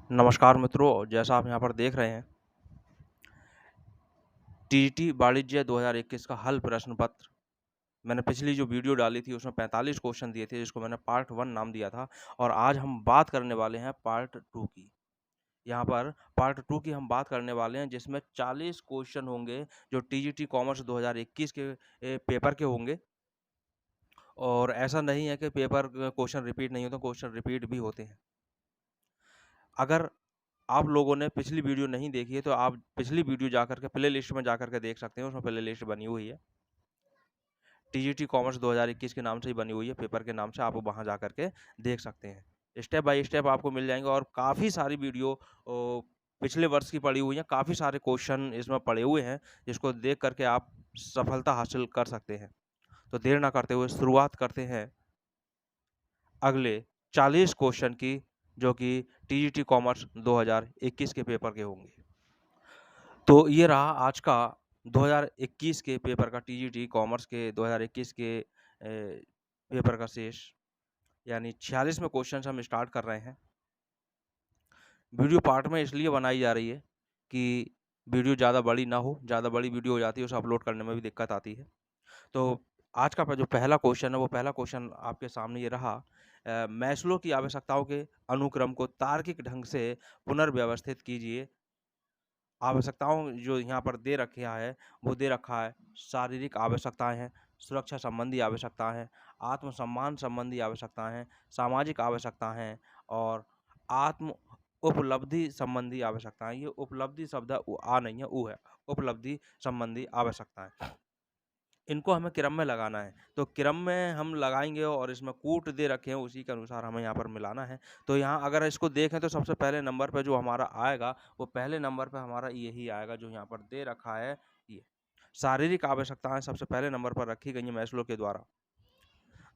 नमस्कार मित्रों, जैसा आप यहाँ पर देख रहे हैं, टीईटी वाणिज्य 2021 का हल प्रश्न पत्र। मैंने पिछली जो वीडियो डाली थी उसमें 45 क्वेश्चन दिए थे जिसको मैंने पार्ट 1 नाम दिया था और आज हम बात करने वाले हैं पार्ट 2 की। यहाँ पर पार्ट 2 की हम बात करने वाले हैं जिसमें 40 क्वेश्चन होंगे जो टीजीटी कॉमर्स 2021 के पेपर के होंगे। और ऐसा नहीं है कि पेपर क्वेश्चन रिपीट नहीं होते, क्वेश्चन रिपीट भी होते हैं। अगर आप लोगों ने पिछली वीडियो नहीं देखी है तो आप पिछली वीडियो जाकर के प्लेलिस्ट में जाकर के देख सकते हैं, उसमें प्लेलिस्ट बनी हुई है। टीजीटी कॉमर्स 2021 के नाम से ही बनी हुई है, पेपर के नाम से आप वहाँ जाकर के देख सकते हैं। स्टेप बाय स्टेप आपको मिल जाएँगे और काफ़ी सारी वीडियो पिछले वर्ष की पड़ी हुई हैं, काफ़ी सारे क्वेश्चन इसमें पड़े हुए हैं, जिसको देख कर के आप सफलता हासिल कर सकते हैं। तो देर ना करते हुए शुरुआत करते हैं अगले 40 क्वेश्चन की, जो कि टीजीटी कॉमर्स 2021 के पेपर के होंगे। तो ये रहा आज का 2021 के पेपर का टीजीटी कॉमर्स के 2021 के पेपर का शेष, यानी 46वें क्वेश्चन हम स्टार्ट कर रहे हैं। वीडियो पार्ट में इसलिए बनाई जा रही है कि वीडियो ज़्यादा बड़ी ना हो, ज़्यादा बड़ी वीडियो हो जाती है उसे अपलोड करने में भी दिक्कत आती है। तो आज का जो पहला क्वेश्चन है वो पहला क्वेश्चन आपके सामने ये रहा। मैस्लो की आवश्यकताओं के अनुक्रम को तार्किक ढंग से पुनर्व्यवस्थित कीजिए। आवश्यकताओं जो यहाँ पर दे रखा है, वो दे रखा है शारीरिक आवश्यकताएँ हैं, सुरक्षा संबंधी आवश्यकताएँ हैं, आत्मसम्मान संबंधी आवश्यकताएँ हैं, सामाजिक आवश्यकताएँ हैं और आत्म उपलब्धि संबंधी आवश्यकताएँ। ये उपलब्धि शब्द आ नहीं है, उ है। उपलब्धि संबंधी आवश्यकताएँ। इनको हमें क्रम में लगाना है, तो क्रम में हम लगाएँगे और इसमें कूट दे रखे हैं, उसी के अनुसार हमें यहाँ पर मिलाना है। तो यहाँ अगर इसको देखें तो सबसे पहले नंबर पे जो हमारा आएगा, वो पहले नंबर पे हमारा यही आएगा जो यहाँ पर दे रखा है ये। शारीरिक आवश्यकताएँ सबसे पहले नंबर पर रखी गई हैं मैस्लो के द्वारा।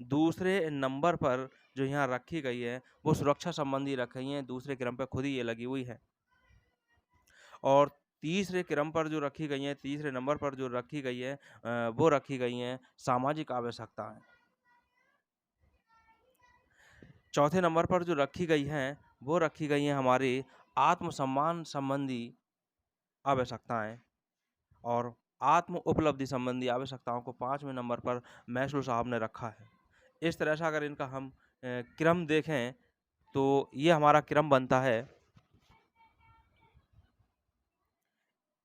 दूसरे नंबर पर जो यहाँ रखी गई है, वो सुरक्षा संबंधी रखी हैं, दूसरे क्रम पे खुद ही ये लगी हुई है। और तीसरे क्रम पर जो रखी गई हैं, तीसरे नंबर पर जो रखी गई है वो रखी गई हैं सामाजिक आवश्यकताएँ। चौथे नंबर पर जो रखी गई हैं, वो रखी गई हैं हमारी आत्मसम्मान संबंधी आवश्यकताएँ और आत्म उपलब्धि संबंधी आवश्यकताओं को 5वें नंबर पर मैस्लो साहब ने रखा है। इस तरह से अगर इनका हम क्रम देखें, तो ये हमारा क्रम बनता है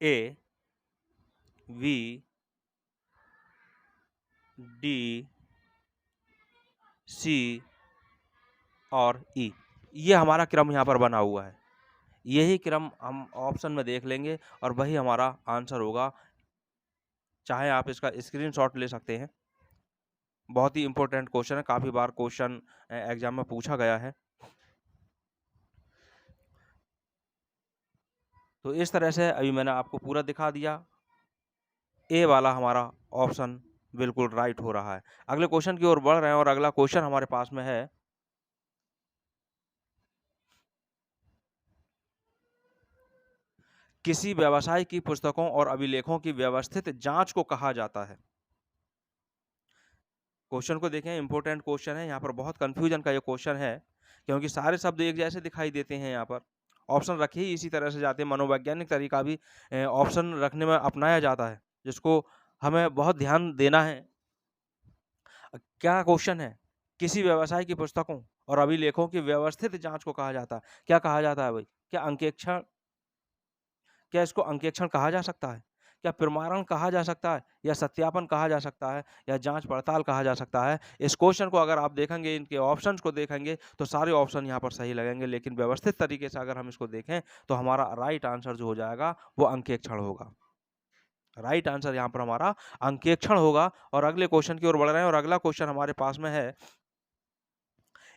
ए, बी, डी, सी और ई। ये हमारा क्रम यहाँ पर बना हुआ है। यही क्रम हम ऑप्शन में देख लेंगे और वही हमारा आंसर होगा। चाहे आप इसका स्क्रीनशॉट ले सकते हैं। बहुत ही इम्पोर्टेंट क्वेश्चन है, काफ़ी बार क्वेश्चन एग्जाम में पूछा गया है। तो इस तरह से अभी मैंने आपको पूरा दिखा दिया। ए वाला हमारा ऑप्शन बिल्कुल राइट हो रहा है। अगले क्वेश्चन की ओर बढ़ रहे हैं और अगला क्वेश्चन हमारे पास में है। किसी व्यवसाय की पुस्तकों और अभिलेखों की व्यवस्थित जांच को कहा जाता है। क्वेश्चन को देखें, इंपॉर्टेंट क्वेश्चन है। यहाँ पर बहुत कंफ्यूजन का ये क्वेश्चन है, क्योंकि सारे शब्द एक जैसे दिखाई देते हैं। यहाँ पर ऑप्शन रखे ही इसी तरह से जाते हैं। मनोवैज्ञानिक तरीका भी ऑप्शन रखने में अपनाया जाता है, जिसको हमें बहुत ध्यान देना है। क्या क्वेश्चन है? किसी व्यवसाय की पुस्तकों और अभिलेखों की व्यवस्थित जांच को कहा जाता है। क्या कहा जाता है भाई? क्या इसको अंकेक्षण कहा जा सकता है? क्या प्रमाणन कहा जा सकता है? या सत्यापन कहा जा सकता है? या जाँच-पड़ताल कहा जा सकता है? इस क्वेश्चन को अगर आप देखेंगे, इनके ऑप्शंस को देखेंगे, तो सारे ऑप्शन यहाँ पर सही लगेंगे, लेकिन व्यवस्थित तरीके से अगर हम इसको देखें, तो हमारा राइट आंसर जो हो जाएगा, वो अंकेक्षण होगा। राइट आंसर यहाँ पर हमारा अंकेक्षण होगा। और अगले क्वेश्चन की ओर बढ़ रहे हैं और अगला क्वेश्चन हमारे पास में है,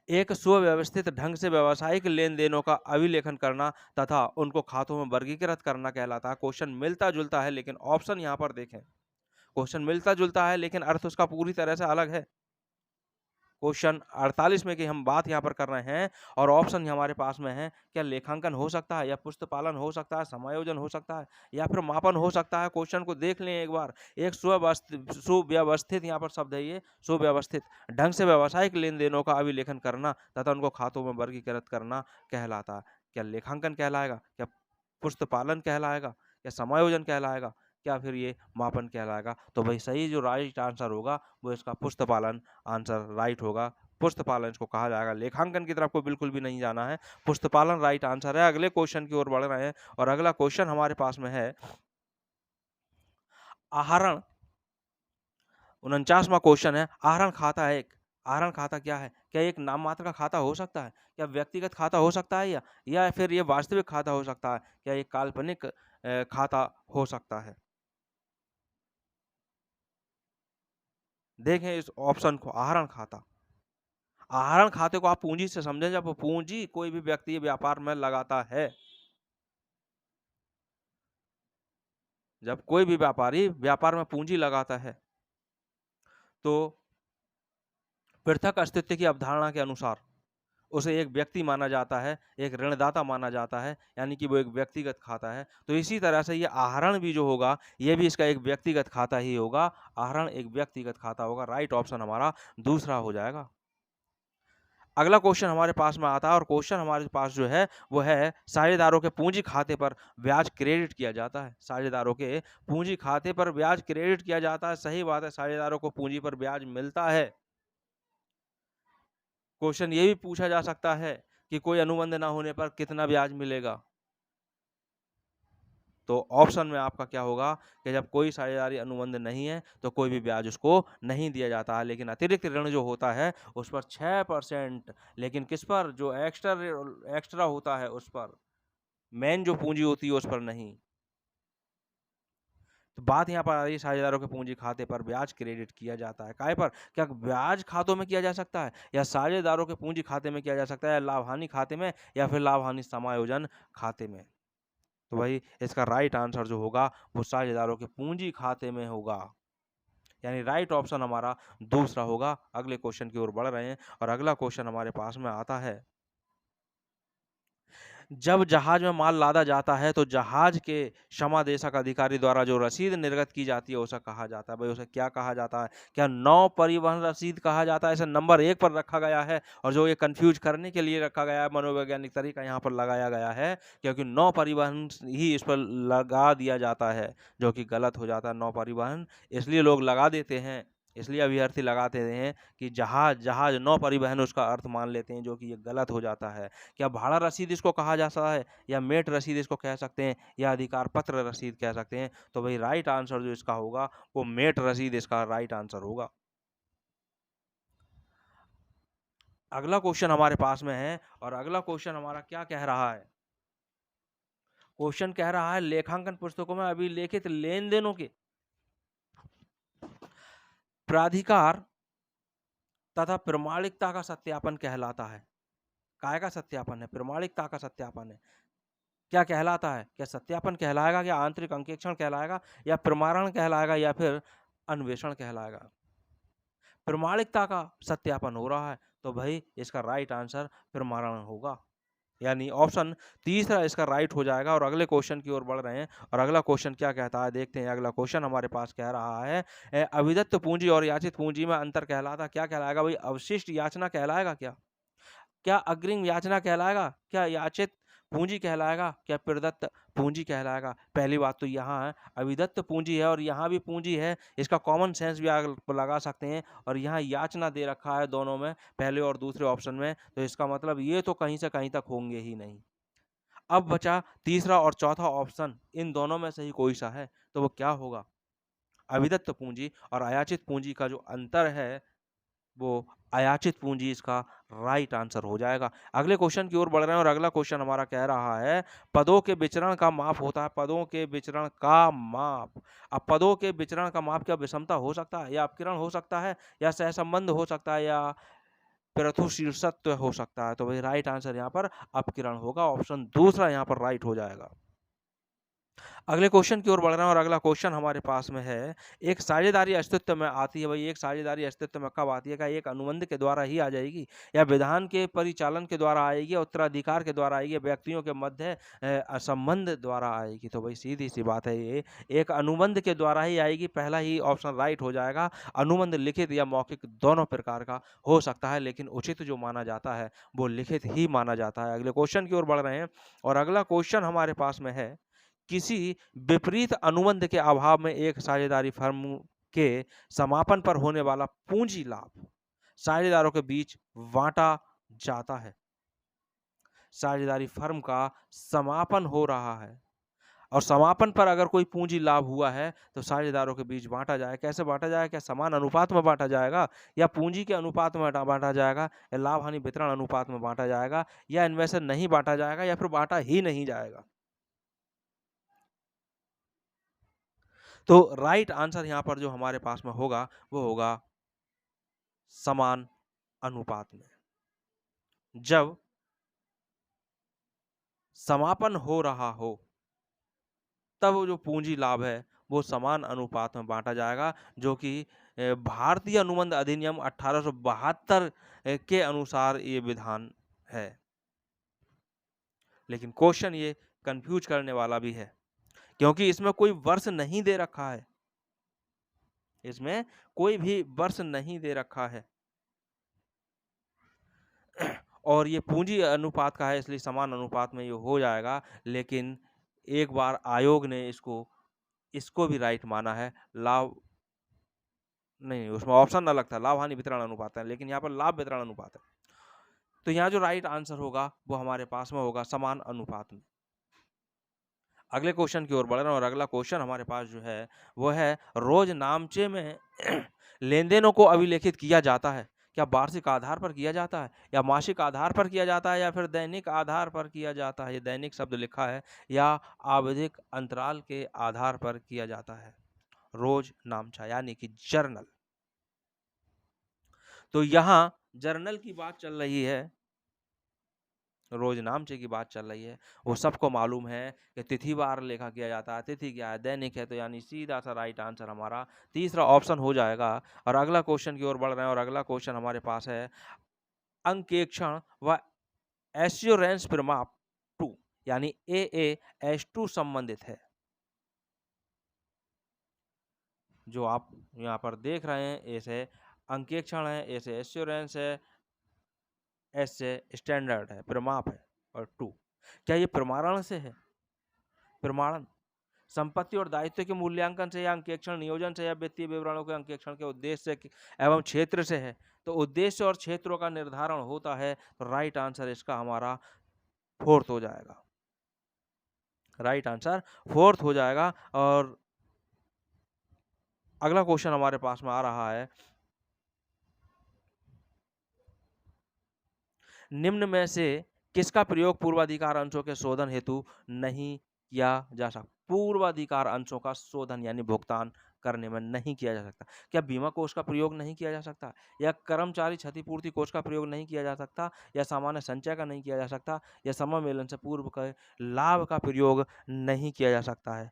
एक सुव्यवस्थित ढंग से व्यावसायिक लेन-देनों का अभिलेखन करना तथा उनको खातों में वर्गीकृत करना कहलाता है। क्वेश्चन मिलता-जुलता है, लेकिन ऑप्शन यहाँ पर देखें। क्वेश्चन मिलता-जुलता है, लेकिन अर्थ उसका पूरी तरह से अलग है। क्वेश्चन 48 में की हम बात यहाँ पर कर रहे हैं और ऑप्शन हमारे पास में है। क्या लेखांकन हो सकता है, या पुस्तपालन हो सकता है, समायोजन हो सकता है, या फिर मापन हो सकता है? क्वेश्चन को देख लें एक बार। एक सुव्यवस्थित यहाँ पर शब्द है ये, सुव्यवस्थित ढंग से व्यावसायिक लेन-देनों का अभिलेखन करना तथा उनको खातों में वर्गीकृत करना कहलाता है। क्या लेखांकन कहलाएगा, क्या पुस्तपालन कहलाएगा, क्या समायोजन कहलाएगा, क्या फिर ये मापन कहलाएगा? तो भाई सही जो राइट आंसर होगा वो इसका पुस्तपालन आंसर राइट होगा। पुस्तपालन इसको कहा जाएगा। लेखांकन की तरफ को बिल्कुल भी नहीं जाना है, पुस्तपालन राइट आंसर है। अगले क्वेश्चन की ओर बढ़ रहे हैं और अगला क्वेश्चन हमारे पास में है आहरण। 49वां क्वेश्चन है, आहरण खाता है एक। आहरण खाता क्या है? क्या एक नाम मात्र का खाता हो सकता है? क्या व्यक्तिगत खाता हो सकता है या फिर ये वास्तविक खाता हो सकता है? क्या एक काल्पनिक खाता हो सकता है? देखें इस ऑप्शन को, आहरण खाता। आहरण खाते को आप पूंजी से समझें, जब पूंजी कोई भी व्यक्ति व्यापार में लगाता है, जब कोई भी व्यापारी व्यापार में पूंजी लगाता है तो पृथक अस्तित्व की अवधारणा के अनुसार उसे एक व्यक्ति माना जाता है, एक ऋणदाता माना जाता है, यानी कि वो एक व्यक्तिगत खाता है। तो इसी तरह से ये आहरण भी जो होगा, ये भी इसका एक व्यक्तिगत खाता ही होगा। आहरण एक व्यक्तिगत खाता होगा। राइट ऑप्शन हमारा दूसरा हो जाएगा। अगला क्वेश्चन हमारे पास में आता है और क्वेश्चन हमारे पास जो है वो है, साझेदारों के पूंजी खाते पर ब्याज क्रेडिट किया जाता है। साझेदारों के पूंजी खाते पर ब्याज क्रेडिट किया जाता है। सही बात है, साझेदारों को पूंजी पर ब्याज मिलता है। क्वेश्चन ये भी पूछा जा सकता है कि कोई अनुबंध ना होने पर कितना ब्याज मिलेगा। तो ऑप्शन में आपका क्या होगा कि जब कोई साझेदारी अनुबंध नहीं है तो कोई भी ब्याज उसको नहीं दिया जाता है। लेकिन अतिरिक्त ऋण जो होता है उस पर 6%, लेकिन किस पर? जो एक्स्ट्रा होता है उस पर, मेन जो पूंजी होती है उस पर नहीं। तो बात यहाँ पर आ रही है, साझेदारों के पूंजी खाते पर ब्याज क्रेडिट किया जाता है। काहे पर? क्या ब्याज खातों में किया जा सकता है, या साझेदारों के पूंजी खाते में किया जा सकता है, या लाभ हानि खाते में, या फिर लाभ हानि समायोजन खाते में? तो भाई इसका राइट आंसर जो होगा वो साझेदारों के पूंजी खाते में होगा, यानी राइट ऑप्शन हमारा दूसरा होगा। अगले क्वेश्चन की ओर बढ़ रहे हैं और अगला क्वेश्चन हमारे पास में आता है, जब जहाज में माल लादा जाता है तो जहाज के क्षमादेशक अधिकारी द्वारा जो रसीद निर्गत की जाती है उसे कहा जाता है। भाई उसे क्या कहा जाता है? क्या नौ परिवहन रसीद कहा जाता है? इसे नंबर 1 पर रखा गया है और जो ये कंफ्यूज करने के लिए रखा गया है, मनोवैज्ञानिक तरीका यहाँ पर लगाया गया है, क्योंकि नौ परिवहन ही इस पर लगा दिया जाता है, जो कि गलत हो जाता है। नौ परिवहन इसलिए लोग लगा देते हैं, इसलिए अभ्यर्थी लगाते हैं कि जहाज नौ परिवहन उसका अर्थ मान लेते हैं, जो कि ये गलत हो जाता है। क्या भाड़ा रसीद इसको कहा जाता है, या मेट रसीद इसको कह सकते हैं, या अधिकार पत्र रसीद कह सकते हैं? तो भाई राइट आंसर जो इसका होगा वो मेट रसीद इसका राइट आंसर होगा। अगला क्वेश्चन हमारे पास में है और अगला क्वेश्चन हमारा क्या कह रहा है? क्वेश्चन कह रहा है, लेखांकन पुस्तकों में अभिलेखित लेन देनों के प्राधिकार तथा प्रमाणिकता का सत्यापन कहलाता है। काय का सत्यापन है? प्रमाणिकता का सत्यापन है। क्या कहलाता है? क्या सत्यापन कहलाएगा, या आंतरिक अंकेक्षण कहलाएगा, या प्रमाणन कहलाएगा, या फिर अन्वेषण कहलाएगा? प्रमाणिकता का सत्यापन हो रहा है, तो भाई इसका राइट आंसर प्रमाणन होगा, यानी ऑप्शन तीसरा इसका राइट हो जाएगा। और अगले क्वेश्चन की ओर बढ़ रहे हैं और अगला क्वेश्चन क्या कहता है देखते हैं। अगला क्वेश्चन हमारे पास कह रहा है, अविदत्त पूंजी और याचित पूंजी में अंतर कहलाता क्या कहलाएगा? भाई अवशिष्ट याचना कहलाएगा क्या? क्या अग्रिम याचना कहलाएगा? क्या याचित पूंजी कहलाएगा? क्या प्रदत्त पूंजी कहलाएगा? पहली बात तो यहाँ है, अविदत्त पूंजी है और यहाँ भी पूंजी है, इसका कॉमन सेंस भी आप लगा सकते हैं। और यहाँ याचना दे रखा है दोनों में, पहले और दूसरे ऑप्शन में, तो इसका मतलब ये तो कहीं से कहीं तक होंगे ही नहीं। अब बचा तीसरा और चौथा ऑप्शन, इन दोनों में से ही कोई सा है, तो वो क्या होगा? अविदत्त पूंजी और अयाचित पूंजी का जो अंतर है वो अयाचित पूंजी इसका राइट आंसर हो जाएगा। अगले क्वेश्चन की ओर बढ़ रहे हैं और अगला क्वेश्चन हमारा कह रहा है, पदों के विचरण का माप होता है। पदों के विचरण का माप। अब पदों के विचरण का माप क्या विषमता हो सकता है, या अपकिरण हो सकता है, या सहसंबंध हो सकता है, या प्रथुशीर्षत्व हो सकता है? तो भाई राइट आंसर यहाँ पर अपकिरण होगा। ऑप्शन दूसरा यहाँ पर राइट हो जाएगा। अगले क्वेश्चन की ओर बढ़ रहे हैं और अगला क्वेश्चन हमारे पास में है, एक साझेदारी अस्तित्व में आती है। भाई एक साझेदारी अस्तित्व में कब आती है? क्या एक अनुबंध के द्वारा ही आ जाएगी, या विधान के परिचालन के द्वारा आएगी, या उत्तराधिकार के द्वारा आएगी, या व्यक्तियों के मध्य संबंध द्वारा आएगी? तो भाई सीधी सी बात है, ये एक अनुबंध के द्वारा ही आएगी। पहला ही ऑप्शन राइट हो जाएगा। अनुबंध लिखित या मौखिक दोनों प्रकार का हो सकता है, लेकिन उचित जो माना जाता है वो लिखित ही माना जाता है। अगले क्वेश्चन की ओर बढ़ रहे हैं और अगला क्वेश्चन हमारे पास में है, किसी विपरीत अनुबंध के अभाव में एक साझेदारी फर्म के समापन पर होने वाला पूंजी लाभ साझेदारों के बीच बांटा जाता है। साझेदारी फर्म का समापन हो रहा है और समापन पर अगर कोई पूंजी लाभ हुआ है तो साझेदारों के बीच बांटा जाए। कैसे बांटा जाएगा? क्या समान अनुपात में बांटा जाएगा, या पूंजी के अनुपात में बांटा जाएगा, या लाभ हानि वितरण अनुपात में बांटा जाएगा, या इनमें से नहीं बांटा जाएगा, या फिर बांटा ही नहीं जाएगा? तो राइट आंसर यहाँ पर जो हमारे पास में होगा वो होगा समान अनुपात में। जब समापन हो रहा हो तब वो जो पूंजी लाभ है वो समान अनुपात में बांटा जाएगा, जो कि भारतीय अनुबंध अधिनियम 1872 के अनुसार ये विधान है। लेकिन क्वेश्चन ये कंफ्यूज करने वाला भी है, क्योंकि इसमें कोई वर्ष नहीं दे रखा है। इसमें कोई भी वर्ष नहीं दे रखा है और ये पूंजी अनुपात का है, इसलिए समान अनुपात में ये हो जाएगा। लेकिन एक बार आयोग ने इसको भी राइट माना है। लाभ नहीं, उसमें ऑप्शन अलग था, लाभ हानि वितरण अनुपात है, लेकिन यहाँ पर लाभ वितरण अनुपात है। तो यहाँ जो राइट आंसर होगा वो हमारे पास में होगा समान अनुपात में। अगले क्वेश्चन की ओर बढ़ रहे हैं और अगला क्वेश्चन हमारे पास जो है वो है, रोज नामचे में लेन देनों को अभिलेखित किया जाता है। क्या वार्षिक आधार पर किया जाता है, या मासिक आधार पर किया जाता है, या फिर दैनिक आधार पर किया जाता है? ये दैनिक शब्द लिखा है। या आवधिक अंतराल के आधार पर किया जाता है? रोज नामचा यानी कि जर्नल। तो यहाँ जर्नल की बात चल रही है, रोज नामचे की बात चल रही है। वो सबको मालूम है कि तिथिवार लेखा किया जाता है। तिथि क्या है? दैनिक है। तो यानी सीधा सा राइट आंसर हमारा तीसरा ऑप्शन हो जाएगा। और अगला क्वेश्चन की ओर बढ़ रहे हैं और अगला क्वेश्चन हमारे पास है, अंकेक्षण व एश्योरेंस प्रमाप 2 यानी AAS2 संबंधित है। जो आप यहाँ पर देख रहे हैं, ऐसे अंकेक्षण है, ऐसे एश्योरेंस है, ऐसे स्टैंडर्ड है, प्रमाप है, और 2 क्या ये प्रमाणन से है? प्रमाणन संपत्ति और दायित्व के मूल्यांकन से, या अंकेक्षण नियोजन से, या वित्तीय विवरणों के अंकेक्षण के उद्देश्य एवं क्षेत्र से है? तो उद्देश्य और क्षेत्रों का निर्धारण होता है। तो राइट आंसर इसका हमारा फोर्थ हो जाएगा। राइट आंसर फोर्थ हो जाएगा। और अगला क्वेश्चन हमारे पास में आ रहा है, निम्न में से किसका प्रयोग पूर्वाधिकार अंशों के शोधन हेतु नहीं किया जा सकता? पूर्वाधिकार अंशों का शोधन यानी भुगतान करने में नहीं किया जा सकता। क्या बीमा कोष का प्रयोग नहीं किया जा सकता, या कर्मचारी क्षतिपूर्ति कोष का प्रयोग नहीं किया जा सकता, या सामान्य संचय का नहीं किया जा सकता, या समामेलन से पूर्व के लाभ का प्रयोग नहीं किया जा सकता है?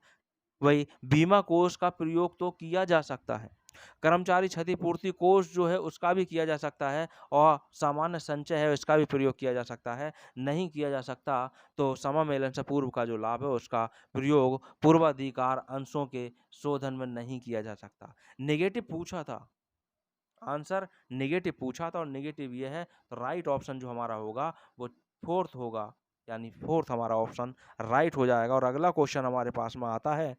वही बीमा कोष का प्रयोग तो किया जा सकता है, कर्मचारी क्षतिपूर्ति कोष जो है उसका भी किया जा सकता है, और सामान्य संचय है उसका भी प्रयोग किया जा सकता है। नहीं किया जा सकता तो समामेलन से पूर्व का जो लाभ है उसका प्रयोग पूर्वाधिकार अंशों के शोधन में नहीं किया जा सकता। नेगेटिव पूछा था, आंसर नेगेटिव पूछा था और नेगेटिव ये है। तो राइट ऑप्शन जो हमारा होगा वो फोर्थ होगा, यानी फोर्थ हमारा ऑप्शन राइट हो जाएगा। और अगला क्वेश्चन हमारे पास में आता है,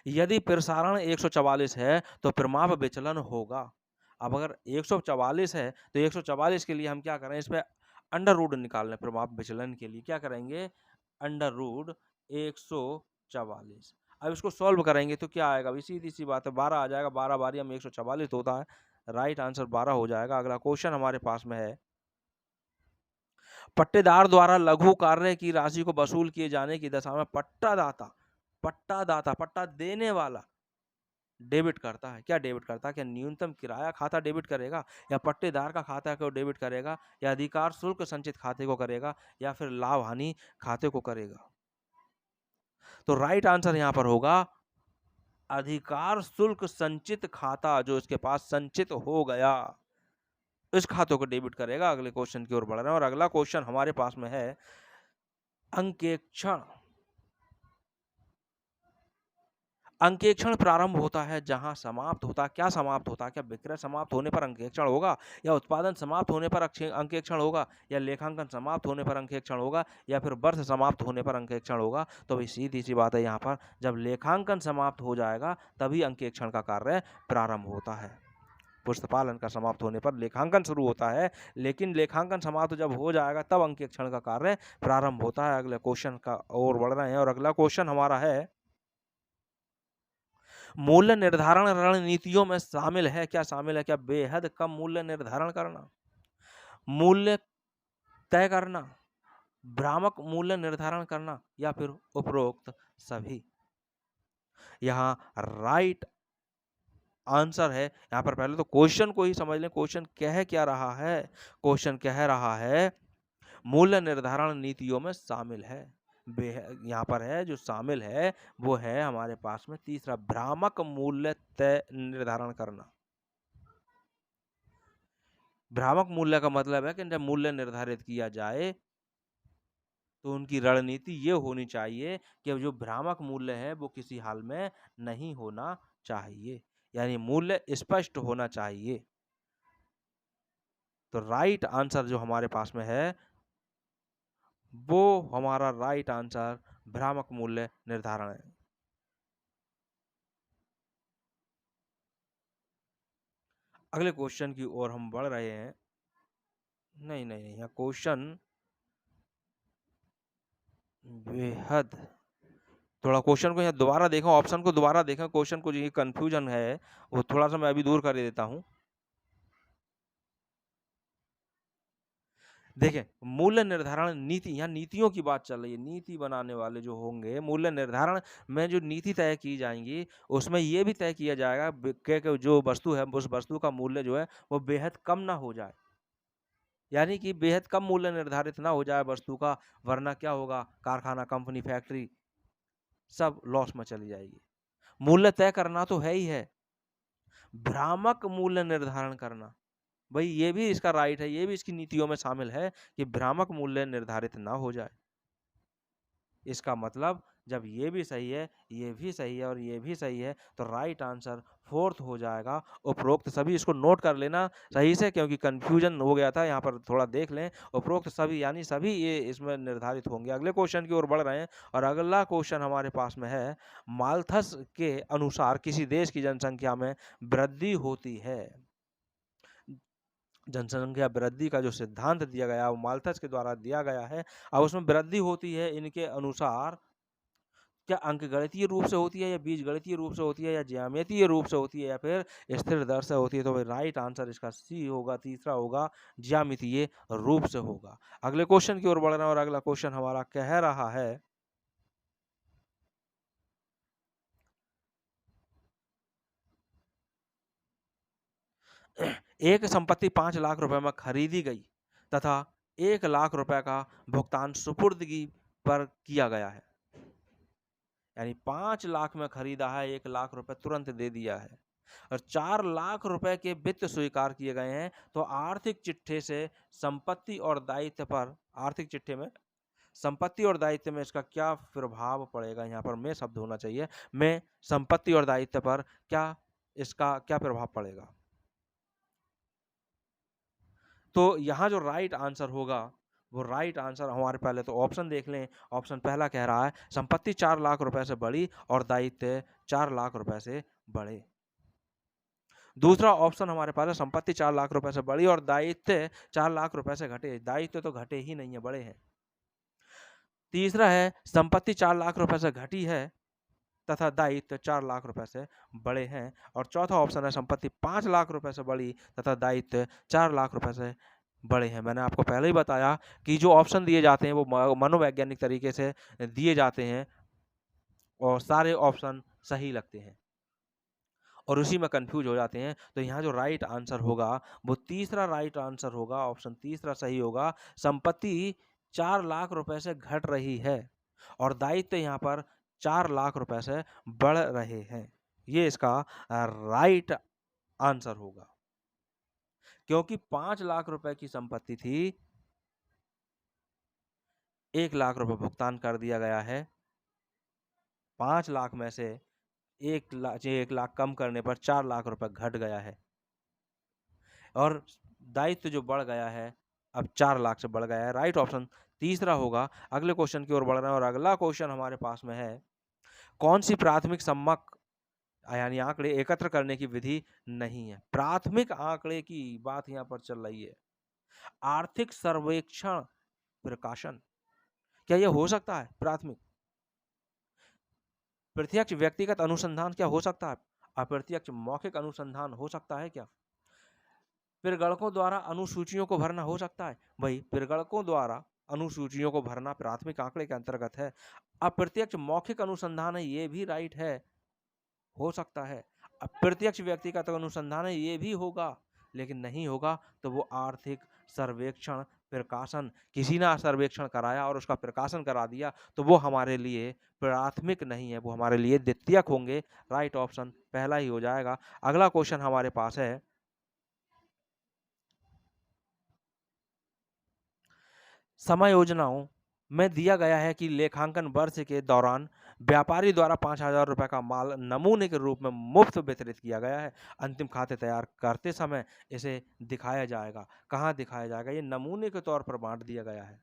यदि प्रसारण 144 है तो प्रमाप विचलन होगा। अब अगर 144 है तो 144 के लिए हम क्या करें, इस पे अंडर रूट निकाल लें। प्रमाप विचलन के लिए क्या करेंगे, अंडर रूट 144। अब इसको सॉल्व करेंगे तो क्या आएगा? अभी सीधी सी बात है, 12 आ जाएगा। 12 बारी में 144 होता है, राइट आंसर 12 हो जाएगा। अगला क्वेश्चन हमारे पास में है, पट्टेदार द्वारा लघु कार्य की राशि को वसूल किए जाने की दशा में पट्टा देने वाला डेबिट करता है। क्या डेबिट करता है? क्या न्यूनतम किराया खाता डेबिट करेगा, या पट्टेदार का खाता को डेबिट करेगा, या अधिकार शुल्क संचित खाते को करेगा, या फिर लाभ हानि खाते को करेगा? तो राइट आंसर यहाँ पर होगा अधिकार शुल्क संचित खाता, जो इसके पास संचित हो गया इस खातों को डेबिट करेगा। अगले क्वेश्चन की ओर बढ़ रहे हैं और अगला क्वेश्चन हमारे पास में है अंकेक्षण। अंकेक्षण प्रारंभ होता है जहां समाप्त होता, क्या समाप्त होता है? क्या विक्रय समाप्त होने पर अंकेक्षण होगा, या उत्पादन समाप्त होने पर अंकेक्षण होगा, या लेखांकन समाप्त होने पर अंकेक्षण होगा, या फिर वर्ष समाप्त होने पर अंकेक्षण होगा? तो भाई सीधी सी बात है, यहाँ पर जब लेखांकन समाप्त हो जाएगा तभी अंकेक्षण का कार्य प्रारंभ होता है। पुस्तपालन का समाप्त होने पर लेखांकन शुरू होता है, लेकिन लेखांकन समाप्त जब हो जाएगा तब अंकेक्षण का कार्य प्रारंभ होता है। अगले क्वेश्चन का ओर बढ़ रहे हैं और अगला क्वेश्चन हमारा है मूल्य निर्धारण रणनीतियों में शामिल है, क्या शामिल है? क्या बेहद कम मूल्य निर्धारण करना, मूल्य तय करना, भ्रामक मूल्य निर्धारण करना, या फिर उपरोक्त सभी? यहाँ राइट आंसर है, यहाँ पर पहले तो क्वेश्चन को ही समझ लें। क्वेश्चन कह क्या रहा है? क्वेश्चन कह रहा है मूल्य निर्धारण नीतियों में शामिल है। यहाँ पर है जो शामिल है वो है हमारे पास में तीसरा, भ्रामक मूल्य तय निर्धारण करना। भ्रामक मूल्य का मतलब है कि जब मूल्य निर्धारित किया जाए तो उनकी रणनीति ये होनी चाहिए कि जो भ्रामक मूल्य है वो किसी हाल में नहीं होना चाहिए, यानी मूल्य स्पष्ट होना चाहिए। तो राइट आंसर जो हमारे पास में है वो हमारा राइट आंसर भ्रामक मूल्य निर्धारण है। अगले क्वेश्चन की ओर हम बढ़ रहे हैं। नहीं नहीं नहीं, यहाँ क्वेश्चन बेहद, थोड़ा क्वेश्चन को यहाँ दोबारा देखो, ऑप्शन को दोबारा देखो, क्वेश्चन को जो कंफ्यूजन है वो थोड़ा सा मैं अभी दूर कर देता हूँ। देखें, मूल्य निर्धारण नीति, यहाँ नीतियों की बात चल रही है। नीति बनाने वाले जो होंगे, मूल्य निर्धारण में जो नीति तय की जाएंगी उसमें ये भी तय किया जाएगा कि जो वस्तु है उस वस्तु का मूल्य जो है वो बेहद कम ना हो जाए, यानी कि बेहद कम मूल्य निर्धारित ना हो जाए वस्तु का, वरना क्या होगा, कारखाना, कंपनी, फैक्ट्री सब लॉस में चली जाएगी। मूल्य तय करना तो है ही है, भ्रामक मूल्य निर्धारण करना, भाई ये भी इसका राइट है, ये भी इसकी नीतियों में शामिल है कि भ्रामक मूल्य निर्धारित ना हो जाए। इसका मतलब जब ये भी सही है, ये भी सही है और ये भी सही है तो राइट आंसर फोर्थ हो जाएगा उपरोक्त सभी। इसको नोट कर लेना सही से, क्योंकि कंफ्यूजन हो गया था, यहाँ पर थोड़ा देख लें। उपरोक्त सभी यानी सभी ये इसमें निर्धारित होंगे। अगले क्वेश्चन की ओर बढ़ रहे हैं और अगला क्वेश्चन हमारे पास में है माल्थस के अनुसार किसी देश की जनसंख्या में वृद्धि होती है। जनसंख्या वृद्धि का जो सिद्धांत दिया गया वो माल्थस के द्वारा दिया गया है। अब उसमें वृद्धि होती है इनके अनुसार, क्या अंकगणितीय रूप से होती है, या बीजगणितीय रूप से होती है, या ज्यामितीय रूप से होती है, या फिर स्थिर दर से होती है? तो भाई राइट आंसर इसका सी होगा, तीसरा होगा, ज्यामितीय रूप से होगा। अगले क्वेश्चन की ओर बढ़ रहे हैं और अगला क्वेश्चन हमारा कह रहा है एक संपत्ति 5 लाख रुपए में खरीदी गई तथा 1 लाख रुपए का भुगतान सुपुर्दगी पर किया गया है, यानी 5 लाख में खरीदा है, 1 लाख रुपए तुरंत दे दिया है और 4 लाख रुपए के वित्त स्वीकार किए गए हैं। तो आर्थिक चिट्ठे से संपत्ति और दायित्व पर, आर्थिक चिट्ठे में संपत्ति और दायित्व में इसका क्या प्रभाव पड़ेगा? यहाँ पर मैं शब्द होना चाहिए, मैं संपत्ति और दायित्व पर क्या इसका क्या प्रभाव पड़ेगा? तो यहाँ जो राइट आंसर होगा वो राइट आंसर हमारे, पहले तो ऑप्शन देख लें। ऑप्शन पहला कह रहा है संपत्ति 4 लाख रुपए से बढ़ी और दायित्व 4 लाख रुपए से बढ़े। दूसरा ऑप्शन हमारे पास है संपत्ति 4 लाख रुपए से बढ़ी और दायित्व 4 लाख रुपए से घटे। दायित्व तो घटे ही नहीं है, बढ़े हैं। तीसरा है संपत्ति 4 लाख रुपए से घटी है तथा दायित्व 4 लाख रुपए से बढ़े हैं। और चौथा ऑप्शन है संपत्ति 5 लाख रुपए से बढ़ी तथा दायित्व 4 लाख रुपए से बढ़े हैं। मैंने आपको पहले ही बताया कि जो ऑप्शन दिए जाते हैं वो मनोवैज्ञानिक तरीके से दिए जाते हैं और सारे ऑप्शन सही लगते हैं और उसी में कंफ्यूज हो जाते हैं। तो यहाँ जो राइट आंसर होगा वो तीसरा राइट आंसर होगा, ऑप्शन तीसरा सही होगा। संपत्ति 4 लाख रुपए से घट रही है और दायित्व यहाँ पर 4 लाख रुपए से बढ़ रहे हैं। ये इसका राइट आंसर होगा। क्योंकि 5 लाख रुपए की संपत्ति थी, 1 लाख रुपए भुगतान कर दिया गया है। 5 लाख में से 1 लाख कम करने पर 4 लाख रुपए घट गया है और दायित्व जो बढ़ गया है अब 4 लाख से बढ़ गया है। राइट ऑप्शन तीसरा होगा। अगले क्वेश्चन की ओर बढ़ रहे हैं और अगला क्वेश्चन हमारे पास में है, कौन सी प्राथमिक सम्मक यानी आंकड़े एकत्र करने की विधि नहीं है? प्राथमिक आंकड़े की बात यहाँ पर चल रही है। आर्थिक सर्वेक्षण प्रकाशन, क्या यह हो सकता है? प्राथमिक प्रत्यक्ष व्यक्तिगत अनुसंधान क्या हो सकता है? अप्रत्यक्ष मौखिक अनुसंधान हो सकता है क्या? पिरगणकों द्वारा अनुसूचियों को भरना हो सकता है? भाई पिरगणकों द्वारा अनुसूचियों को भरना प्राथमिक आंकड़े के अंतर्गत है। अप्रत्यक्ष मौखिक अनुसंधान है, ये भी राइट है, हो सकता है। अप्रत्यक्ष व्यक्तिगत अनुसंधान है, ये भी होगा, लेकिन नहीं होगा तो वो आर्थिक सर्वेक्षण प्रकाशन, किसी ने सर्वेक्षण कराया और उसका प्रकाशन करा दिया तो वो हमारे लिए प्राथमिक नहीं है, वो हमारे लिए द्वितीयक होंगे। राइट ऑप्शन पहला ही हो जाएगा। अगला क्वेश्चन हमारे पास है, समायोजनाओं में दिया गया है कि लेखांकन वर्ष के दौरान व्यापारी द्वारा 5,000 रुपए का माल नमूने के रूप में मुफ्त वितरित किया गया है। अंतिम खाते तैयार करते समय इसे दिखाया जाएगा। कहाँ दिखाया जाएगा? ये नमूने के तौर पर बांट दिया गया है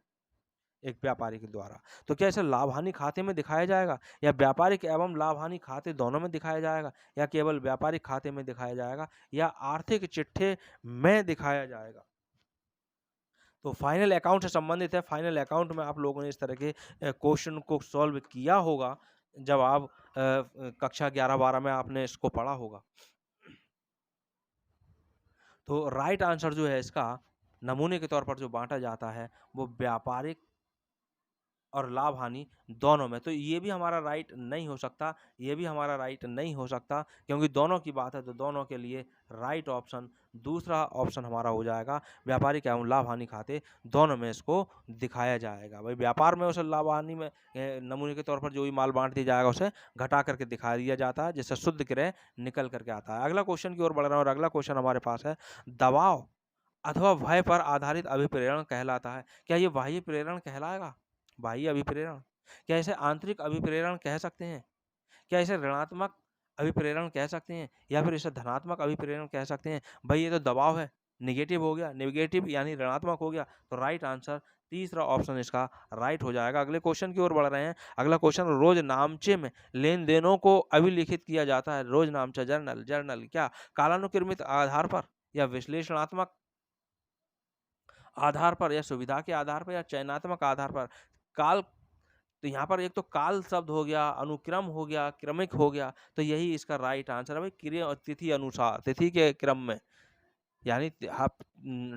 एक व्यापारी के द्वारा। तो क्या इसे लाभ हानि खाते में दिखाया जाएगा या व्यापारिक एवं लाभ हानि खाते दोनों में दिखाया जाएगा या केवल व्यापारिक खाते में दिखाया जाएगा या आर्थिक चिट्ठे में दिखाया जाएगा? तो फाइनल अकाउंट से संबंधित है। फाइनल अकाउंट में आप लोगों ने इस तरह के क्वेश्चन को सॉल्व किया होगा जब आप कक्षा 11-12 में आपने इसको पढ़ा होगा। तो राइट आंसर जो है इसका, नमूने के तौर पर जो बांटा जाता है वो व्यापारिक और लाभ हानि दोनों में। तो ये भी हमारा राइट नहीं हो सकता, ये भी हमारा राइट नहीं हो सकता, क्योंकि दोनों की बात है तो दोनों के लिए राइट ऑप्शन दूसरा ऑप्शन हमारा हो जाएगा। व्यापारिक एवं लाभ हानि खाते दोनों में इसको दिखाया जाएगा। भाई व्यापार में उसे लाभ हानि में नमूने के तौर पर जो भी माल बांट दिया जाएगा उसे घटा करके दिखा दिया जाता है, जिससे शुद्ध क्रय निकल करके आता है। अगला क्वेश्चन की ओर बढ़ रहा है और अगला क्वेश्चन हमारे पास है, दबाव अथवा भय पर आधारित अभिप्रेरण कहलाता है। क्या ये बाह्य प्रेरण कहलाएगा? बाह्य अभिप्रेरण। क्या इसे आंतरिक अभिप्रेरण कह सकते हैं? क्या इसे ऋणात्मक अभिप्रेरण कह सकते हैं या फिर इसे धनात्मक अभिप्रेरण कह सकते हैं? भाई ये तो दबाव है, नेगेटिव हो गया, नेगेटिव यानी ऋणात्मक हो गया, तो राइट आंसर तीसरा ऑप्शन इसका राइट हो जाएगा। अगले क्वेश्चन की ओर बढ़ रहे हैं। अगला क्वेश्चन, रोज नामचे में लेन देनों को अभिलिखित किया जाता है। रोज नामचा जर्नल, जर्नल क्या कालानुक्रमित आधार पर या विश्लेषणात्मक आधार पर या सुविधा के आधार पर या चयनात्मक आधार पर? काल, तो यहाँ पर एक तो काल शब्द हो गया, अनुक्रम हो गया, क्रमिक हो गया, तो यही इसका राइट आंसर है। भाई क्रिया और तिथि अनुसार, तिथि के क्रम में, यानी आप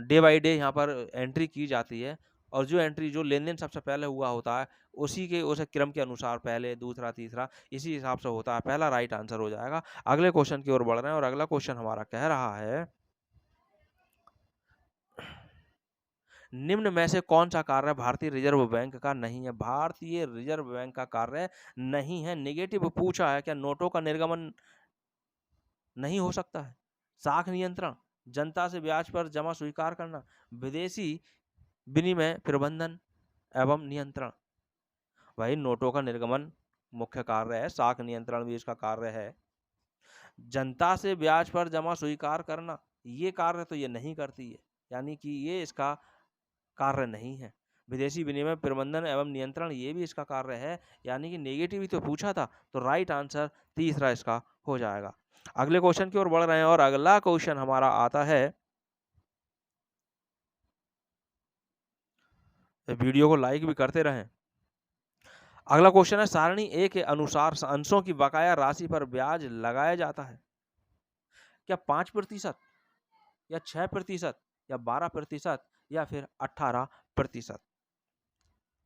डे बाय डे यहाँ पर एंट्री की जाती है और जो एंट्री जो लेन देन सबसे पहले हुआ होता है उसी के उस क्रम के अनुसार पहले दूसरा तीसरा इसी हिसाब से होता है। पहला राइट आंसर हो जाएगा। अगले क्वेश्चन की ओर बढ़ रहे हैं और अगला क्वेश्चन हमारा कह रहा है, निम्न में से कौन सा कार्य भारतीय रिजर्व बैंक का नहीं है? भारतीय रिजर्व बैंक का कार्य नहीं है। नेगेटिव पूछा है, क्या नोटों का निर्गमन नहीं हो सकता है? साख नियंत्रण, जनता से ब्याज पर जमा स्वीकार करना, विदेशी विनिमय प्रबंधन एवं नियंत्रण। भाई नोटों का निर्गमन मुख्य कार्य है, साख नियंत्रण भी इसका कार्य है। जनता से ब्याज पर जमा स्वीकार करना, ये कार्य तो ये नहीं करती है, यानी कि ये इसका कार्य नहीं है। विदेशी विनिमय प्रबंधन एवं नियंत्रण, ये भी इसका कार्य है, यानी कि नेगेटिव ही तो पूछा था, तो राइट आंसर तीसरा इसका हो जाएगा। अगले क्वेश्चन की ओर बढ़ रहे हैं और अगला क्वेश्चन हमारा आता है, वीडियो को लाइक भी करते रहें। अगला क्वेश्चन है, सारणी ए के अनुसार अंशों की बकाया राशि पर ब्याज लगाया जाता है। क्या 5% या 6% या 12% या फिर 18%?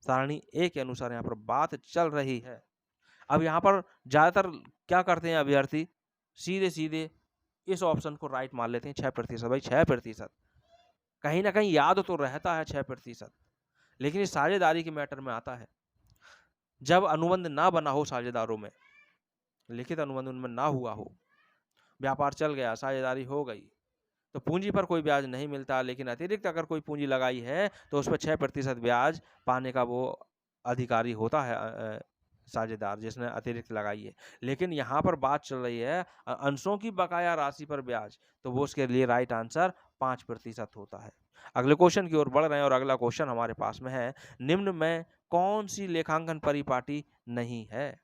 सारणी ए के अनुसार यहाँ पर बात चल रही है। अब यहाँ पर ज्यादातर क्या करते हैं अभ्यर्थी, सीधे सीधे इस ऑप्शन को राइट मान लेते हैं, 6%। भाई 6% कहीं ना कहीं याद तो रहता है 6%, लेकिन ये साझेदारी के मैटर में आता है। जब अनुबंध ना बना हो साझेदारों में, लिखित अनुबंध उनमें ना हुआ हो, व्यापार चल गया, साझेदारी हो गई, तो पूंजी पर कोई ब्याज नहीं मिलता, लेकिन अतिरिक्त अगर कोई पूंजी लगाई है तो उस पर 6% ब्याज पाने का वो अधिकारी होता है साझेदार जिसने अतिरिक्त लगाई है। लेकिन यहाँ पर बात चल रही है अंशों की बकाया राशि पर ब्याज, तो वो उसके लिए राइट आंसर 5% होता है। अगले क्वेश्चन की ओर बढ़ रहे हैं और अगला क्वेश्चन हमारे पास में है, निम्न में कौन सी लेखांकन परिपाटी नहीं है?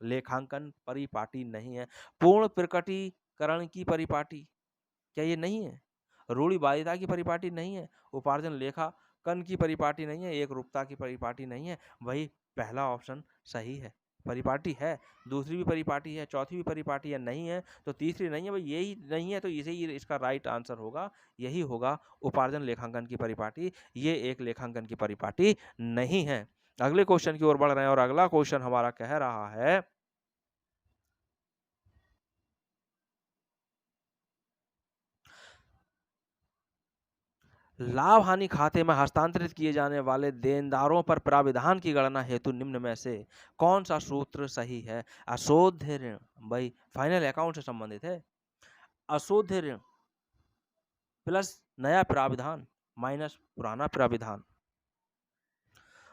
लेखांकन परिपाटी नहीं है। पूर्ण प्रकटीकरण की परिपाटी, क्या ये नहीं है? रूढ़िवादिता की परिपाटी नहीं है, उपार्जन लेखांकन की परिपाटी नहीं है, एकरूपता की परिपाटी नहीं है। वही पहला ऑप्शन सही है। परिपाटी है, दूसरी भी परिपाटी है, चौथी भी परिपाटी है, नहीं है तो तीसरी नहीं है। भाई यही नहीं है तो इसे ही इसका राइट आंसर होगा, यही होगा उपार्जन लेखांकन की परिपाटी। ये एक लेखांकन की परिपाटी नहीं है। अगले क्वेश्चन की ओर बढ़ रहे हैं और अगला क्वेश्चन हमारा कह रहा है, लाभ हानि खाते में हस्तांतरित किए जाने वाले देनदारों पर प्राविधान की गणना हेतु निम्न में से कौन सा सूत्र सही है? अशोध्य ऋण, भाई फाइनल अकाउंट से संबंधित है। अशोध्य ऋण प्लस नया प्राविधान माइनस पुराना प्राविधान।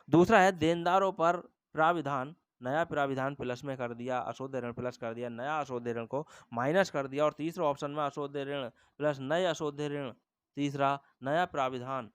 दूसरा है देनदारों पर प्राविधान, नया प्राविधान प्लस में कर दिया, अशोध्य ऋण प्लस कर दिया, नया अशोध्य ऋण को माइनस कर दिया। और तीसरे ऑप्शन में अशोध्य ऋण प्लस नए अशोध्य ऋण, तीसरा नया प्राविधान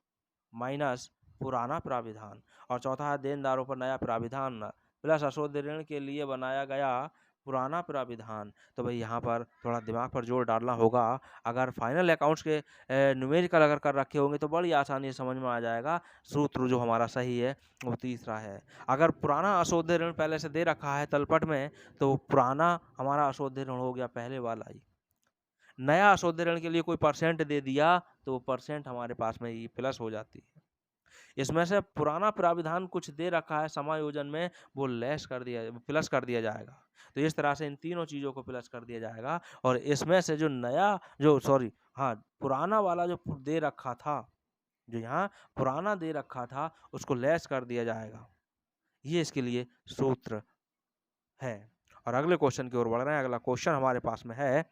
माइनस पुराना प्राविधान। और चौथा है देनदारों पर नया प्राविधान प्लस अशोध्य ऋण के लिए बनाया गया पुराना प्राविधान। तो भाई यहाँ पर थोड़ा दिमाग पर जोर डालना होगा। अगर फाइनल अकाउंट्स के न्यूमेरिकल अगर कर रखे होंगे तो बड़ी आसानी से समझ में आ जाएगा। सूत्र जो हमारा सही है वो तीसरा है। अगर पुराना अशोध्य ऋण पहले से दे रखा है तलपट में तो पुराना हमारा अशोध्य ऋण हो गया पहले वाला ही। नया अशोध्य ऋण के लिए कोई परसेंट दे दिया तो वो परसेंट हमारे पास में ही प्लस हो जाती है। इसमें से पुराना प्राविधान कुछ दे रखा है समायोजन में, वो लेस कर दिया, प्लस कर दिया जाएगा। तो इस तरह से इन तीनों चीज़ों को प्लस कर दिया जाएगा और इसमें से जो नया जो सॉरी हाँ पुराना वाला जो दे रखा था, जो यहाँ पुराना दे रखा था उसको लेस कर दिया जाएगा। ये इसके लिए सूत्र है। और अगले क्वेश्चन की ओर बढ़ रहे हैं। अगला क्वेश्चन हमारे पास में है,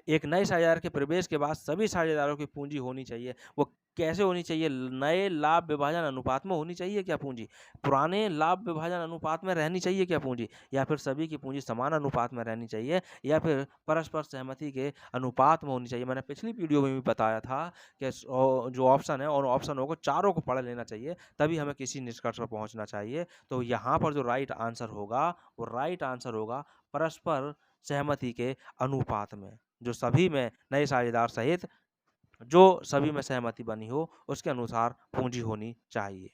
एक नए साझेदार के प्रवेश के बाद सभी साझेदारों की पूंजी होनी चाहिए। वो कैसे होनी चाहिए? नए लाभ विभाजन अनुपात में होनी चाहिए क्या पूंजी? पुराने लाभ विभाजन अनुपात में रहनी चाहिए क्या पूंजी? या फिर सभी की पूंजी समान अनुपात में रहनी चाहिए? या फिर परस्पर सहमति के अनुपात में होनी चाहिए? मैंने पिछली वीडियो में भी बताया था कि जो ऑप्शन है और ऑप्शनों को चारों को पढ़ लेना चाहिए, तभी हमें किसी निष्कर्ष पर पहुंचना चाहिए। तो यहाँ पर जो राइट आंसर होगा वो राइट आंसर होगा परस्पर सहमति के अनुपात में। जो सभी में नए साझेदार सहित जो सभी में सहमति बनी हो उसके अनुसार पूंजी होनी चाहिए।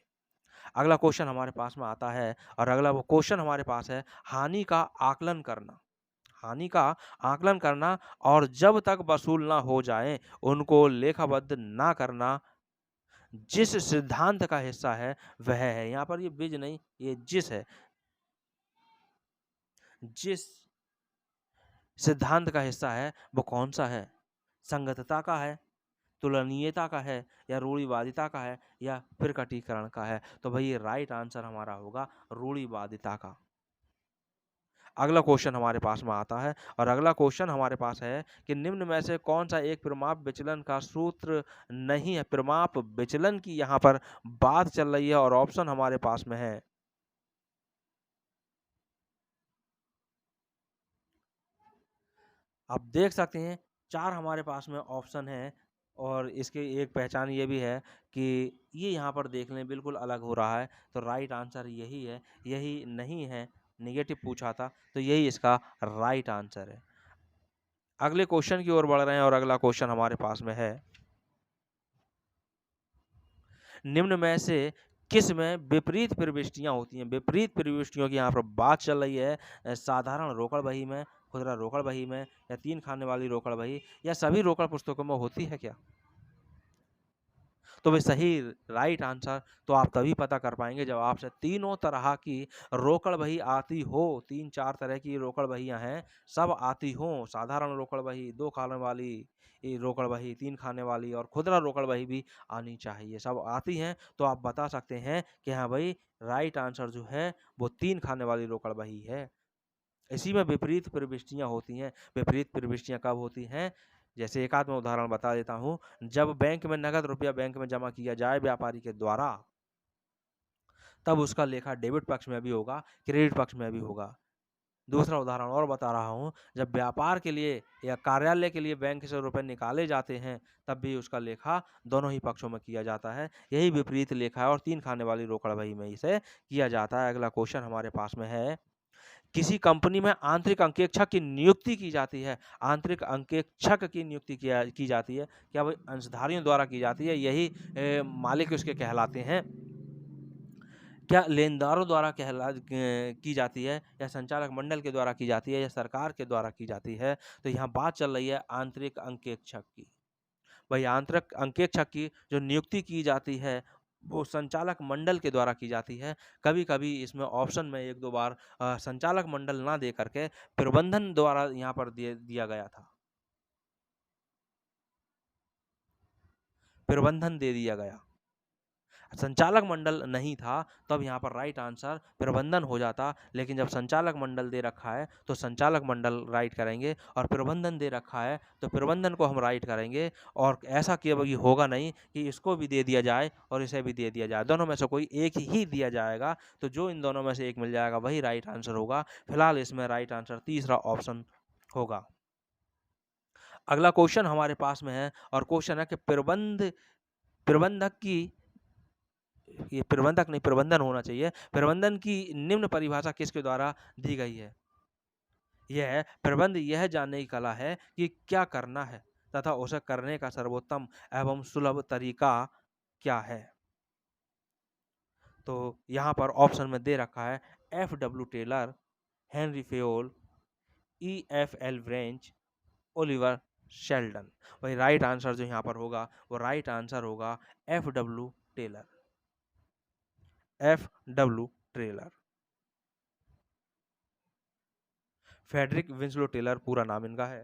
अगला क्वेश्चन हमारे पास में आता है और अगला वो क्वेश्चन हमारे पास है, हानि का आकलन करना। हानि का आकलन करना और जब तक वसूल ना हो जाए उनको लेखाबद्ध ना करना जिस सिद्धांत का हिस्सा है वह है। यहाँ पर ये बिज नहीं, ये जिस है। जिस सिद्धांत का हिस्सा है वो कौन सा है? संगतता का है, तुलनीयता का है, या रूढ़िवादिता का है, या प्रकटीकरण का है? तो भाई ये राइट आंसर हमारा होगा रूढ़िवादिता का। अगला क्वेश्चन हमारे पास में आता है और अगला क्वेश्चन हमारे पास है कि निम्न में से कौन सा एक परिमाप विचलन का सूत्र नहीं है? परिमाप विचलन की यहाँ पर बात चल रही है और ऑप्शन हमारे पास में है, आप देख सकते हैं 4 हमारे पास में ऑप्शन है और इसकी एक पहचान ये भी है कि ये यहाँ पर देख लें बिल्कुल अलग हो रहा है। तो राइट आंसर यही है, यही नहीं है। नेगेटिव पूछा था तो यही इसका राइट आंसर है। अगले क्वेश्चन की ओर बढ़ रहे हैं और अगला क्वेश्चन हमारे पास में है, निम्न में से किस में विपरीत प्रविष्टियां होती हैं? विपरीत प्रविष्टियों की यहाँ पर बात चल रही है। साधारण रोकड़ बही में, खुदरा रोकड़ बही में, या 3 खाने वाली रोकड़ बही, या सभी रोकड़ पुस्तकों में होती है क्या? तो भाई सही राइट आंसर तो आप तभी पता कर पाएंगे जब आपसे तीनों तरह की रोकड़ बही आती हो। 3-4 तरह की रोकड़ बहियां हैं, सब आती हो। साधारण रोकड़ बही, 2 खाने वाली रोकड़ बही, 3 खाने वाली और खुदरा रोकड़ बही भी आनी चाहिए। सब आती हैं तो आप बता सकते हैं कि हाँ भाई राइट आंसर जो है वो 3 खाने वाली रोकड़ बही है। इसी में विपरीत प्रविष्टियां होती हैं। विपरीत प्रविष्टियां कब होती हैं? जैसे एक आध मैं उदाहरण बता देता हूँ। जब बैंक में नगद रुपया बैंक में जमा किया जाए व्यापारी के द्वारा, तब उसका लेखा डेबिट पक्ष में भी होगा, क्रेडिट पक्ष में भी होगा। दूसरा उदाहरण और बता रहा हूँ, जब व्यापार के लिए या कार्यालय के लिए बैंक से रुपए निकाले जाते हैं, तब भी उसका लेखा दोनों ही पक्षों में किया जाता है। यही विपरीत लेखा है और 3 खाने वाली रोकड़ बही में इसे किया जाता है। अगला क्वेश्चन हमारे पास में है, किसी कंपनी में आंतरिक अंकेक्षक की नियुक्ति की जाती है। आंतरिक अंकेक्षक की नियुक्ति की जाती है, क्या वो अंशधारियों द्वारा की जाती है? यही मालिक उसके कहलाते हैं। क्या लेनदारों द्वारा की जाती है, या संचालक मंडल के द्वारा की जाती है, या सरकार के द्वारा की जाती है? तो यहाँ बात चल रही है आंतरिक अंकेक्षक की। भाई आंतरिक अंकेक्षक की जो नियुक्ति की जाती है वो संचालक मंडल के द्वारा की जाती है। कभी-कभी इसमें ऑप्शन में 1-2 बार संचालक मंडल ना दे करके प्रबंधन द्वारा यहाँ पर दिया गया था। प्रबंधन दे दिया गया। संचालक मंडल नहीं था, तब यहाँ पर राइट आंसर प्रबंधन हो जाता। लेकिन जब संचालक मंडल दे रखा है तो संचालक मंडल राइट करेंगे, और प्रबंधन दे रखा है तो प्रबंधन को हम राइट करेंगे। और ऐसा कि होगा नहीं कि इसको भी दे दिया जाए और इसे भी दे दिया जाए, दोनों में से कोई एक ही दिया जाएगा। तो जो इन दोनों में से एक मिल जाएगा वही राइट आंसर होगा। फिलहाल इसमें राइट आंसर तीसरा ऑप्शन होगा। अगला क्वेश्चन हमारे पास में है, और क्वेश्चन है कि प्रबंधक की, ये प्रबंधक नहीं प्रबंधन होना चाहिए, प्रबंधन की निम्न परिभाषा किसके द्वारा दी गई है? यह प्रबंध यह जानने की कला है कि क्या करना है तथा उसे करने का सर्वोत्तम एवं सुलभ तरीका क्या है। तो यहाँ पर ऑप्शन में दे रखा है F.W. Taylor, Henri Fayol, E.F.L. Brech, Oliver Sheldon. वही राइट आंसर जो यहाँ पर होगा वो राइट आंसर होगा F.W. Taylor. F.W. Taylor, Frederick Winslow Taylor पूरा नाम इनका है।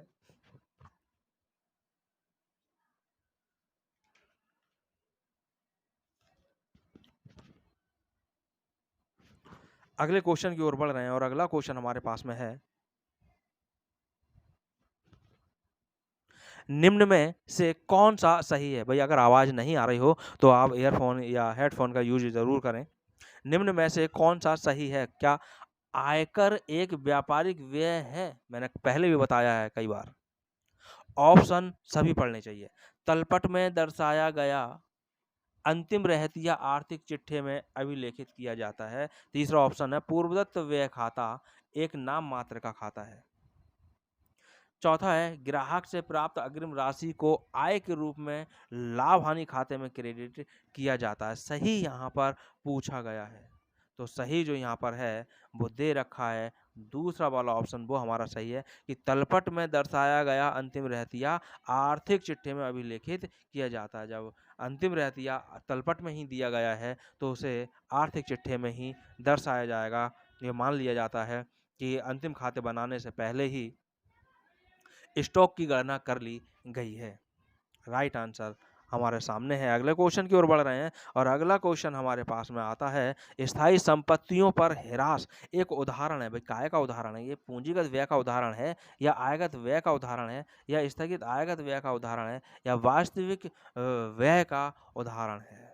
अगले क्वेश्चन की ओर बढ़ रहे हैं, और अगला क्वेश्चन हमारे पास में है, निम्न में से कौन सा सही है? भाई अगर आवाज नहीं आ रही हो तो आप ईयरफोन या हेडफोन का यूज जरूर करें। निम्न में से कौन सा सही है? क्या आयकर एक व्यापारिक व्यय है? मैंने पहले भी बताया है कई बार। ऑप्शन सभी पढ़ने चाहिए। तलपट में दर्शाया गया अंतिम रहतिया आर्थिक चिट्ठे में अभिलेखित किया जाता है। तीसरा ऑप्शन है पूर्वदत्त व्यय खाता एक नाम मात्र का खाता है। चौथा है ग्राहक से प्राप्त अग्रिम राशि को आय के रूप में लाभ हानि खाते में क्रेडिट किया जाता है। सही यहाँ पर पूछा गया है, तो सही जो यहाँ पर है वो दे रखा है दूसरा वाला ऑप्शन, वो हमारा सही है कि तलपट में दर्शाया गया अंतिम रहतिया आर्थिक चिट्ठे में अभिलेखित किया जाता है। जब अंतिम रहतिया तलपट में ही दिया गया है तो उसे आर्थिक चिट्ठे में ही दर्शाया जाएगा। ये मान लिया जाता है कि अंतिम खाते बनाने से पहले ही स्टॉक की गणना कर ली गई है। राइट आंसर हमारे सामने है। अगले क्वेश्चन की ओर बढ़ रहे हैं, और अगला क्वेश्चन हमारे पास में आता है, स्थायी संपत्तियों पर ह्रास एक उदाहरण है। भाई काय का उदाहरण है? ये पूंजीगत व्यय का उदाहरण है, या आयगत व्यय का उदाहरण है, या स्थगित आयगत व्यय का उदाहरण है, या वास्तविक व्यय का उदाहरण है?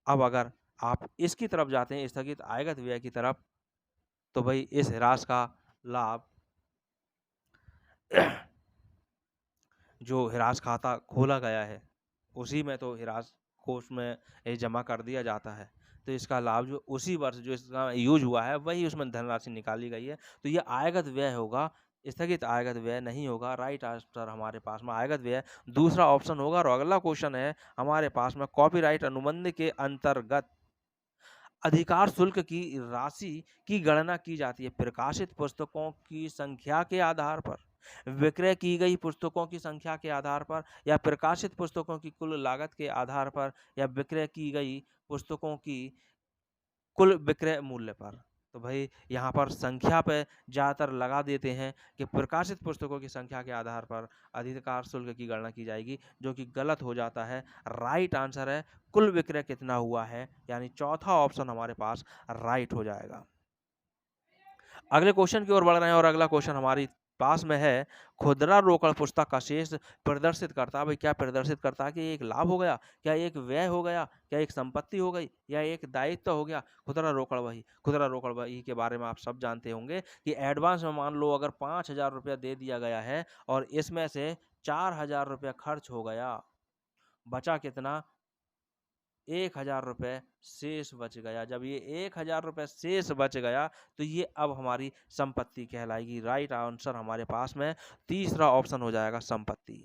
अब अगर आप इसकी तरफ जाते हैं, स्थगित आयगत व्यय की तरफ, तो भाई इस ह्रास का लाभ जो हिरास खाता खोला गया है उसी में तो हिरास कोष में ये जमा कर दिया जाता है। तो इसका लाभ जो उसी वर्ष जो इसका यूज हुआ है वही उसमें धनराशि निकाली गई है, तो ये आयगत व्यय होगा, स्थगित आयगत व्यय नहीं होगा। राइट आंसर हमारे पास में आयगत व्यय दूसरा ऑप्शन होगा। और अगला क्वेश्चन है हमारे पास में, कॉपीराइट अनुबंध के अंतर्गत अधिकार शुल्क की राशि की गणना की जाती है प्रकाशित पुस्तकों की संख्या के आधार पर। विक्रय की गई पुस्तकों की संख्या के आधार पर, या प्रकाशित पुस्तकों की कुल लागत के आधार पर, या विक्रय की गई पुस्तकों की कुल विक्रय मूल्य पर। तो भाई यहाँ पर संख्या पे ज़्यादातर लगा देते हैं कि प्रकाशित पुस्तकों की संख्या के आधार पर अधिकार शुल्क की गणना की जाएगी, जो कि गलत हो जाता है। राइट आंसर है कुल विक्रय कितना हुआ है, यानी चौथा ऑप्शन हमारे पास राइट हो जाएगा। अगले क्वेश्चन की ओर बढ़ रहे हैं और अगला क्वेश्चन हमारी पास में है, खुदरा रोकड़ पुस्तक का शेष प्रदर्शित करता है। भाई क्या प्रदर्शित करता है कि एक लाभ हो गया, क्या एक व्यय हो गया, क्या एक संपत्ति हो गई, या एक दायित्व हो गया। खुदरा रोकड़ वही, खुदरा रोकड़ वही के बारे में आप सब जानते होंगे कि एडवांस में मान लो अगर 5,000 रुपया दे दिया गया है और इसमें से 4,000 रुपया खर्च हो गया, बचा कितना, 1,000 रुपये शेष बच गया। जब ये 1,000 रुपये शेष बच गया तो ये अब हमारी संपत्ति कहलाएगी। राइट आंसर हमारे पास में तीसरा ऑप्शन हो जाएगा संपत्ति।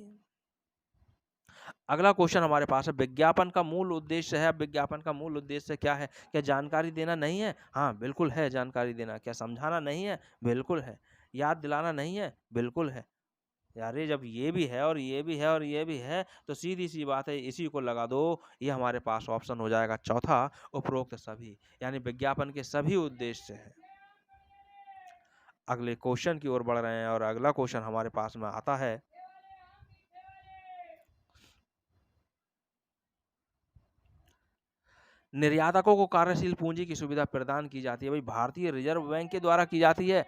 अगला क्वेश्चन हमारे पास है, विज्ञापन का मूल उद्देश्य है। विज्ञापन का मूल उद्देश्य क्या है? क्या जानकारी देना नहीं है? हाँ बिल्कुल है जानकारी देना। क्या समझाना नहीं है? बिल्कुल है। याद दिलाना नहीं है? बिल्कुल है। यार जब ये भी है और ये भी है और ये भी है तो सीधी सी बात है, इसी को लगा दो। ये हमारे पास ऑप्शन हो जाएगा चौथा, उपरोक्त सभी, यानी विज्ञापन के सभी उद्देश्य है। अगले क्वेश्चन की ओर बढ़ रहे हैं और अगला क्वेश्चन हमारे पास में आता है, निर्यातकों को कार्यशील पूंजी की सुविधा प्रदान की जाती है। भाई भारतीय रिजर्व बैंक के द्वारा की जाती है।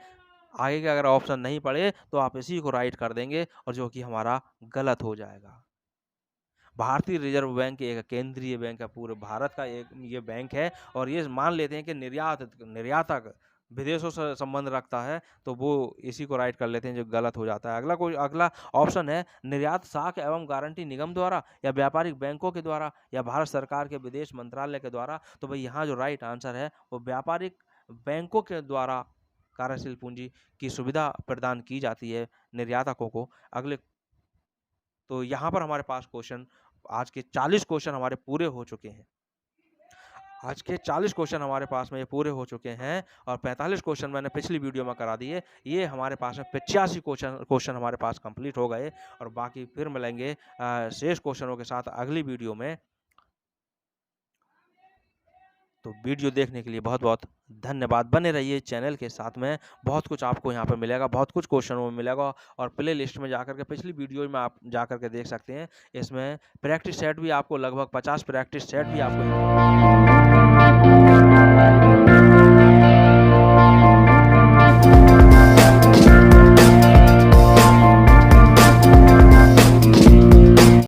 आगे के अगर ऑप्शन नहीं पड़े तो आप इसी को राइट कर देंगे, और जो कि हमारा गलत हो जाएगा। भारतीय रिजर्व बैंक एक केंद्रीय बैंक है, पूरे भारत का एक ये बैंक है, और ये मान लेते हैं कि निर्यातक विदेशों से संबंध रखता है, तो वो इसी को राइट कर लेते हैं, जो गलत हो जाता है। अगला ऑप्शन है, निर्यात साख एवं गारंटी निगम द्वारा, या व्यापारिक बैंकों के द्वारा, या भारत सरकार के विदेश मंत्रालय के द्वारा। तो भाई यहाँ जो राइट आंसर है वो व्यापारिक बैंकों के द्वारा कार्यशील पूंजी की सुविधा प्रदान की जाती है निर्यातकों को। अगले तो यहाँ पर हमारे पास क्वेश्चन, आज के 40 क्वेश्चन हमारे पूरे हो चुके हैं। आज के 40 क्वेश्चन हमारे पास में ये पूरे हो चुके हैं, और 45 क्वेश्चन मैंने पिछली वीडियो में करा दिए। ये हमारे पास में 85 क्वेश्चन हमारे पास कंप्लीट हो गए, और बाकी फिर मिलेंगे शेष क्वेश्चनों के साथ अगली वीडियो में। तो वीडियो देखने के लिए बहुत बहुत धन्यवाद। बने रहिए चैनल के साथ में, बहुत कुछ आपको यहाँ पे मिलेगा, बहुत कुछ क्वेश्चनों में मिलेगा, और प्ले लिस्ट में जाकर के पिछली वीडियो में आप जाकर के देख सकते हैं। इसमें प्रैक्टिस सेट भी आपको लगभग 50 प्रैक्टिस सेट भी आपको